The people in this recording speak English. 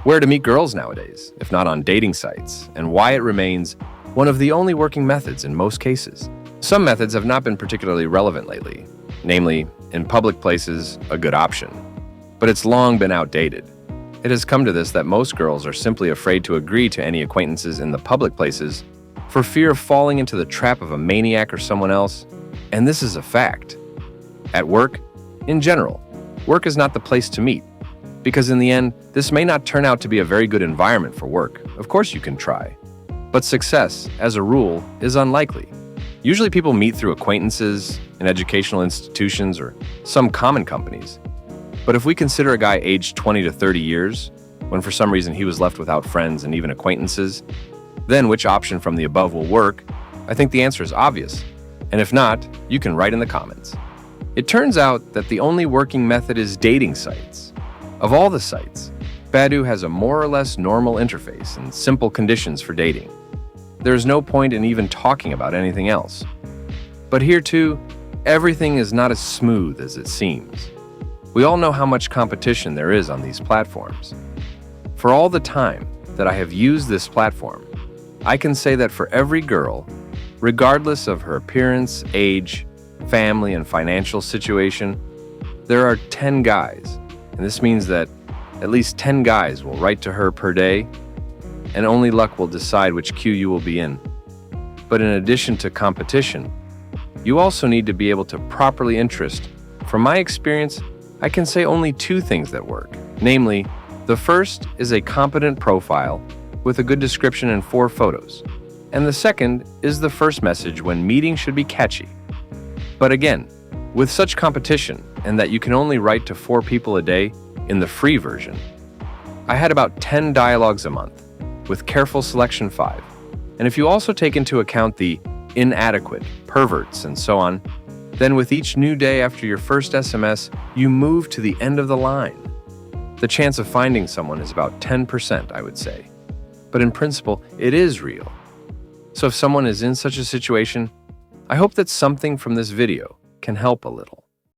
where to meet girls nowadays, if not on dating sites, and why it remains one of the only working methods in most cases. Some methods have not been particularly relevant lately, namely, in public places, a good option. But it's long been outdated. It has come to this that most girls are simply afraid to agree to any acquaintances in the public places for fear of falling into the trap of a maniac or someone else, and this is a fact. At work, in general, work is not the place to meet, because in the end, this may not turn out to be a very good environment for work. Of course you can try, but success, as a rule, is unlikely. Usually people meet through acquaintances, in educational institutions, or some common companies. But if we consider a guy aged 20 to 30 years, when for some reason he was left without friends and even acquaintances, then which option from the above will work? I think the answer is obvious. And if not, you can write in the comments. It turns out that the only working method is dating sites. Of all the sites, Badoo has a more or less normal interface and simple conditions for dating. There is no point in even talking about anything else. But here too, everything is not as smooth as it seems. We all know how much competition there is on these platforms. For all the time that I have used this platform, I can say that for every girl, regardless of her appearance, age, family, and financial situation, there are 10 guys. And this means that at least 10 guys will write to her per day, and only luck will decide which queue you will be in. But in addition to competition, you also need to be able to properly interest. From my experience, I can say only two things that work. Namely, the first is a competent profile with a good description and 4 photos. And the second is the first message when meeting should be catchy. But again, with such competition and that you can only write to 4 people a day in the free version, I had about 10 dialogues a month, with careful selection 5. And if you also take into account the inadequate, perverts, and so on, then with each new day after your first SMS, you move to the end of the line. The chance of finding someone is about 10%, I would say. But in principle, it is real. So if someone is in such a situation, I hope that something from this video can help a little.